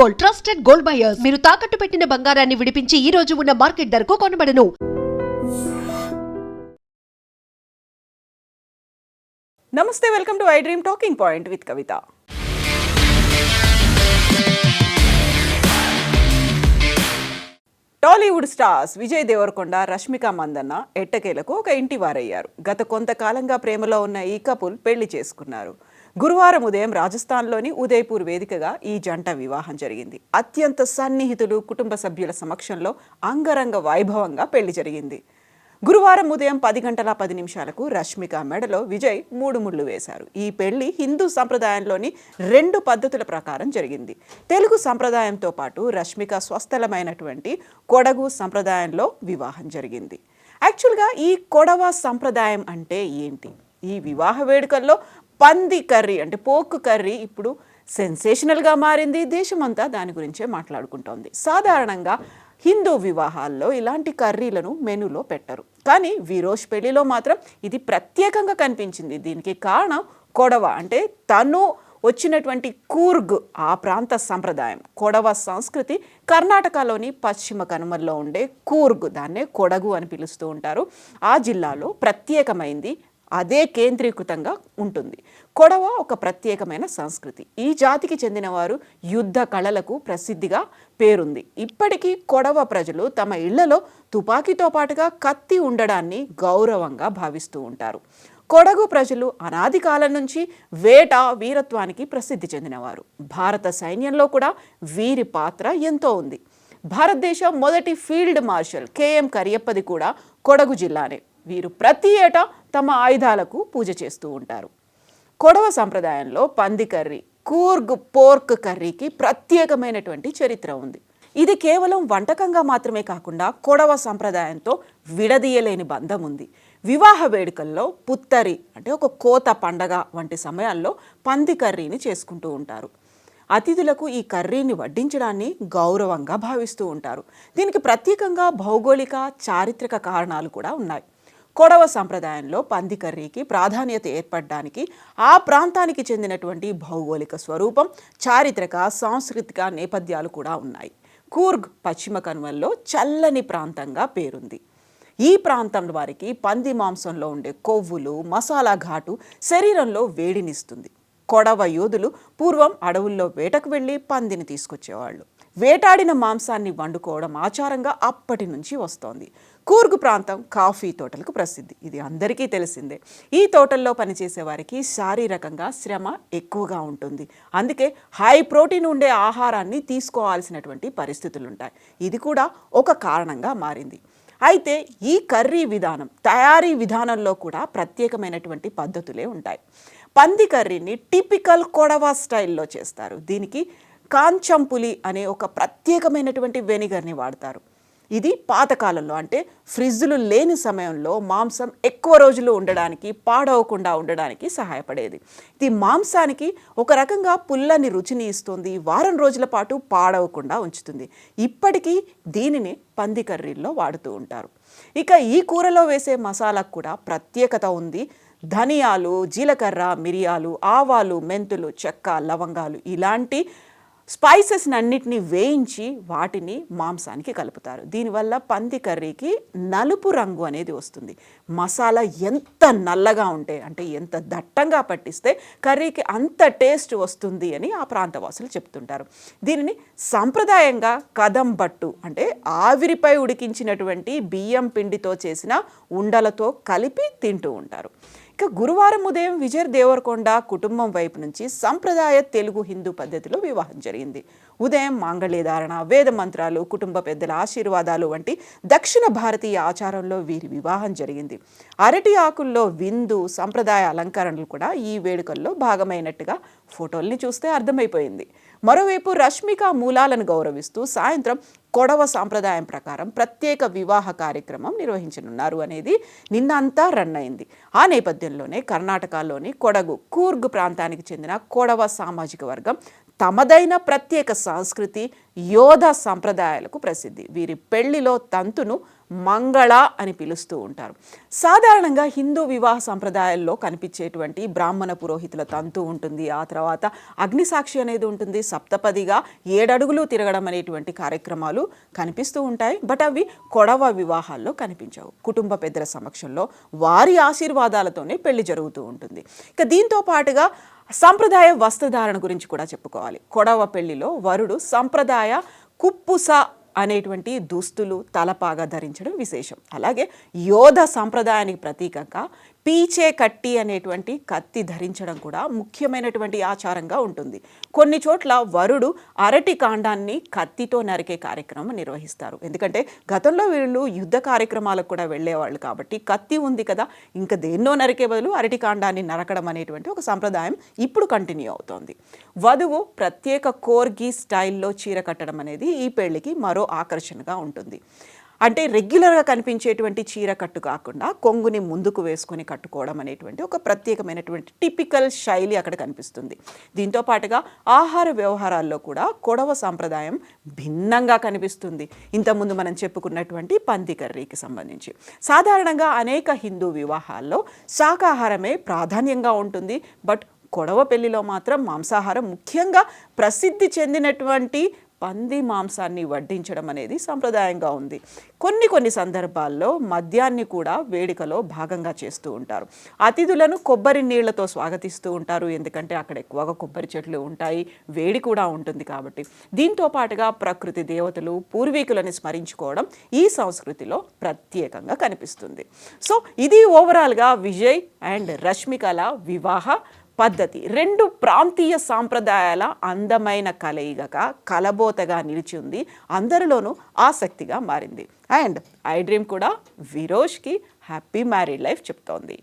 Gold, trusted gold buyers. మీరు తాకట్టు పెట్టిన బంగారాన్ని విడిపించి ఈ రోజు ఉన్న మార్కెట్ ధరకు కొనబడను. నమస్తే, welcome to I dream talking point with Kavitha. Tollywood stars Vijay Deverakonda, Rashmika Mandanna ఎట్టకేలకు ఒక ఇంటి వారయ్యారు. గత కొంతకాలంగా ప్రేమలో ఉన్న ఈ కపుల్ పెళ్లి చేసుకున్నారు. గురువారం ఉదయం రాజస్థాన్లోని ఉదయ్పూర్ వేదికగా ఈ జంట వివాహం జరిగింది. అత్యంత సన్నిహితులు, కుటుంబ సభ్యుల సమక్షంలో అంగరంగ వైభవంగా పెళ్లి జరిగింది. గురువారం ఉదయం 10:10 రష్మిక మెడలో విజయ్ 3 ముళ్ళు వేశారు. ఈ పెళ్లి హిందూ సంప్రదాయంలోని 2 పద్ధతుల ప్రకారం జరిగింది. తెలుగు సంప్రదాయంతో పాటు రష్మిక స్వస్థలమైనటువంటి కొడగు సంప్రదాయంలో వివాహం జరిగింది. యాక్చువల్గా ఈ కొడవ సంప్రదాయం అంటే ఏంటి? ఈ వివాహ వేడుకల్లో పంది కర్రీ అంటే పోక్ కర్రీ ఇప్పుడు సెన్సేషనల్గా మారింది. దేశమంతా దాని గురించే మాట్లాడుకుంటోంది. సాధారణంగా హిందూ వివాహాల్లో ఇలాంటి కర్రీలను మెనూలో పెట్టరు, కానీ విరోష్ పెళ్లిలో మాత్రం ఇది ప్రత్యేకంగా కనిపించింది. దీనికి కారణం కొడవ అంటే తను వచ్చినటువంటి కూర్గ్ ఆ ప్రాంత సంప్రదాయం. కొడవ సంస్కృతి కర్ణాటకలోని పశ్చిమ కనుమల్లో ఉండే కూర్గ్, దాన్నే కొడగు అని పిలుస్తూ ఉంటారు. ఆ జిల్లాలో ప్రత్యేకమైంది, అదే కేంద్రీకృతంగా ఉంటుంది. కొడవ ఒక ప్రత్యేకమైన సంస్కృతి. ఈ జాతికి చెందినవారు యుద్ధ కళలకు ప్రసిద్ధిగా పేరుంది. ఇప్పటికీ కొడవ ప్రజలు తమ ఇళ్లలో తుపాకీతో పాటుగా కత్తి ఉండడాన్ని గౌరవంగా భావిస్తూ ఉంటారు. కొడగు ప్రజలు అనాది కాలం నుంచి వేట, వీరత్వానికి ప్రసిద్ధి చెందినవారు. భారత సైన్యంలో కూడా వీరి పాత్ర ఎంతో ఉంది. భారతదేశం మొదటి ఫీల్డ్ మార్షల్ కెఎం కరియప్పది కూడా కొడగు జిల్లానే. వీరు ప్రతి ఏటా తమ ఆయుధాలకు పూజ చేస్తూ ఉంటారు. కొడవ సంప్రదాయంలో పంది కర్రీ, కూర్గ్ పోర్క్ కర్రీకి ప్రత్యేకమైనటువంటి చరిత్ర ఉంది. ఇది కేవలం వంటకంగా మాత్రమే కాకుండా కొడవ సంప్రదాయంతో విడదీయలేని బంధం ఉంది. వివాహ వేడుకల్లో పుత్తరి అంటే ఒక కోత పండగ వంటి సమయాల్లో పంది కర్రీని చేసుకుంటూ ఉంటారు. అతిథులకు ఈ కర్రీని వడ్డించడాన్ని గౌరవంగా భావిస్తూ ఉంటారు. దీనికి ప్రత్యేకంగా భౌగోళిక, చారిత్రక కారణాలు కూడా ఉన్నాయి. కొడవ సంప్రదాయంలో పంది కర్రీకి ప్రాధాన్యత ఏర్పడడానికి ఆ ప్రాంతానికి చెందినటువంటి భౌగోళిక స్వరూపం, చారిత్రక, సాంస్కృతిక నేపథ్యాలు కూడా ఉన్నాయి. కూర్గ్ పశ్చిమ కనుమల్లో చల్లని ప్రాంతంగా పేరుంది. ఈ ప్రాంతం వారికి పంది మాంసంలో ఉండే కొవ్వులు, మసాలా ఘాటు శరీరంలో వేడినిస్తుంది. కొడవ యోధులు పూర్వం అడవుల్లో వేటకు వెళ్ళి పందిని తీసుకొచ్చేవాళ్ళు. వేటాడిన మాంసాన్ని వండుకోవడం ఆచారంగా అప్పటి నుంచి వస్తోంది. కూర్గ్ ప్రాంతం కాఫీ తోటలకు ప్రసిద్ధి. ఇది అందరికీ తెలిసిందే. ఈ తోటల్లో పనిచేసే వారికి శారీరకంగా శ్రమ ఎక్కువగా ఉంటుంది. అందుకే హై ప్రోటీన్ ఉండే ఆహారాన్ని తీసుకోవాల్సినటువంటి పరిస్థితులు ఉంటాయి. ఇది కూడా ఒక కారణంగా మారింది. అయితే ఈ కర్రీ విధానం, తయారీ విధానంలో కూడా ప్రత్యేకమైనటువంటి పద్ధతులే ఉంటాయి. పంది కర్రీని టిపికల్ కొడవ స్టైల్లో చేస్తారు. దీనికి కాంచంపులి అనే ఒక ప్రత్యేకమైనటువంటి వెనిగర్ని వాడతారు. ఇది పాతకాలంలో అంటే ఫ్రిడ్జ్లు లేని సమయంలో మాంసం ఎక్కువ రోజులు ఉండడానికి, పాడవకుండా ఉండడానికి సహాయపడేది. ఇది మాంసానికి ఒక రకంగా పుల్లని రుచిని ఇస్తుంది, వారం రోజుల పాటు పాడవకుండా ఉంచుతుంది. ఇప్పటికీ దీనిని పంది కర్రీల్లో వాడుతూ ఉంటారు. ఇక ఈ కూరలో వేసే మసాలాకు కూడా ప్రత్యేకత ఉంది. ధనియాలు, జీలకర్ర, మిరియాలు, ఆవాలు, మెంతులు, చెక్క, లవంగాలు ఇలాంటి స్పైసెస్ అన్నిటినీ వేయించి వాటిని మాంసానికి కలుపుతారు. దీనివల్ల పంది కర్రీకి నలుపు రంగు అనేది వస్తుంది. మసాలా ఎంత నల్లగా ఉంటే అంటే ఎంత దట్టంగా పట్టిస్తే కర్రీకి అంత టేస్ట్ వస్తుంది అని ఆ ప్రాంతవాసులు చెప్తుంటారు. దీనిని సంప్రదాయంగా కదంబట్టు అంటే ఆవిరిపై ఉడికించినటువంటి బియ్యం పిండితో చేసిన ఉండలతో కలిపి తింటూ ఉంటారు. ఇక గురువారం ఉదయం విజయ్ దేవరకొండ కుటుంబం వైపు నుంచి సంప్రదాయ తెలుగు హిందూ పద్ధతిలో వివాహం జరిగింది. ఉదయం మాంగళ్యధారణ, వేద మంత్రాలు, కుటుంబ పెద్దల ఆశీర్వాదాలు వంటి దక్షిణ భారతీయ ఆచారంలో వీరి వివాహం జరిగింది. అరటి ఆకుల్లో విందు, సంప్రదాయ అలంకరణలు కూడా ఈ వేడుకల్లో భాగమైనట్టుగా ఫోటోల్ని చూస్తే అర్థమైపోయింది. మరోవైపు రష్మిక మూలాలను గౌరవిస్తూ సాయంత్రం కొడవ సాంప్రదాయం ప్రకారం ప్రత్యేక వివాహ కార్యక్రమం నిర్వహించనున్నారు అనేది నిన్నంతా రన్ అయింది. ఆ నేపథ్యంలోనే కర్ణాటకలోని కొడగు, కూర్గ్ ప్రాంతానికి చెందిన కొడవ సామాజిక వర్గం తమదైన ప్రత్యేక సంస్కృతి, యోధ సంప్రదాయాలకు ప్రసిద్ధి. వీరి పెళ్లిలో తంతును మంగళ అని పిలుస్తూ ఉంటారు. సాధారణంగా హిందూ వివాహ సంప్రదాయాల్లో కనిపించేటువంటి బ్రాహ్మణ పురోహితుల తంతు ఉంటుంది, ఆ తర్వాత అగ్నిసాక్షి అనేది ఉంటుంది, సప్తపదిగా 7 అడుగులు తిరగడం అనేటువంటి కార్యక్రమాలు కనిపిస్తూ ఉంటాయి. బట్ అవి కొడవ వివాహాల్లో కనిపించవు. కుటుంబ పెద్దల సమక్షంలో వారి ఆశీర్వాదాలతోనే పెళ్లి జరుగుతూ ఉంటుంది. ఇక దీంతో పాటుగా సంప్రదాయ వస్త్రధారణ గురించి కూడా చెప్పుకోవాలి. కొడవ పెళ్లిలో వరుడు సంప్రదాయ కుప్పుస అనేటువంటి దుస్తులు, తలపాగా ధరించడం విశేషం. అలాగే యోధ సంప్రదాయానికి ప్రతీకంగా పీచే కట్టి అనేటువంటి కత్తి ధరించడం కూడా ముఖ్యమైనటువంటి ఆచారంగా ఉంటుంది. కొన్ని చోట్ల వరుడు అరటి కాండాన్ని కత్తితో నరికే కార్యక్రమం నిర్వహిస్తారు. ఎందుకంటే గతంలో వీళ్ళు యుద్ధ కార్యక్రమాలకు కూడా వెళ్ళేవాళ్ళు కాబట్టి కత్తి ఉంది కదా, ఇంకా దేన్నో నరికే బదులు అరటి కాండాన్ని నరకడం అనేటువంటి ఒక సంప్రదాయం ఇప్పుడు కంటిన్యూ అవుతోంది. వధువు ప్రత్యేక కోర్గి స్టైల్లో చీర కట్టడం అనేది ఈ పెళ్లికి మరో ఆకర్షణగా ఉంటుంది. అంటే రెగ్యులర్గా కనిపించేటువంటి చీర కట్టు కాకుండా కొంగుని ముందుకు వేసుకొని కట్టుకోవడం అనేటువంటి ఒక ప్రత్యేకమైనటువంటి టిపికల్ శైలి అక్కడ కనిపిస్తుంది. దీంతో పాటుగా ఆహార వ్యవహారాల్లో కూడా కొడవ సాంప్రదాయం భిన్నంగా కనిపిస్తుంది. ఇంతకుముందు మనం చెప్పుకున్నటువంటి పంది కర్రీకి సంబంధించి సాధారణంగా అనేక హిందూ వివాహాల్లో శాకాహారమే ప్రాధాన్యంగా ఉంటుంది. బట్ కొడవ పెళ్లిలో మాత్రం మాంసాహారం, ముఖ్యంగా ప్రసిద్ధి చెందినటువంటి పంది మాంసాన్ని వడ్డించడం అనేది సంప్రదాయంగా ఉంది. కొన్ని సందర్భాల్లో మద్యాన్ని కూడా వేడుకలో భాగంగా చేస్తూ ఉంటారు. అతిథులను కొబ్బరి నీళ్లతో స్వాగతిస్తూ ఉంటారు. ఎందుకంటే అక్కడ ఎక్కువగా కొబ్బరి చెట్లు ఉంటాయి, వేడి కూడా ఉంటుంది కాబట్టి. దీంతో పాటుగా ప్రకృతి దేవతలు, పూర్వీకులను స్మరించుకోవడం ఈ సంస్కృతిలో ప్రత్యేకంగా కనిపిస్తుంది. సో ఇది ఓవరాల్గా విజయ్ అండ్ రష్మికల వివాహ పద్ధతి. 2 ప్రాంతీయ సాంప్రదాయాల అందమైన కలయికగా కలబోతగా నిలిచి ఉంది. అందరిలోనూ ఆసక్తిగా మారింది. అండ్ ఐ డ్రీమ్ కూడా విరోష్కి హ్యాపీ మ్యారీడ్ లైఫ్ చెప్తోంది.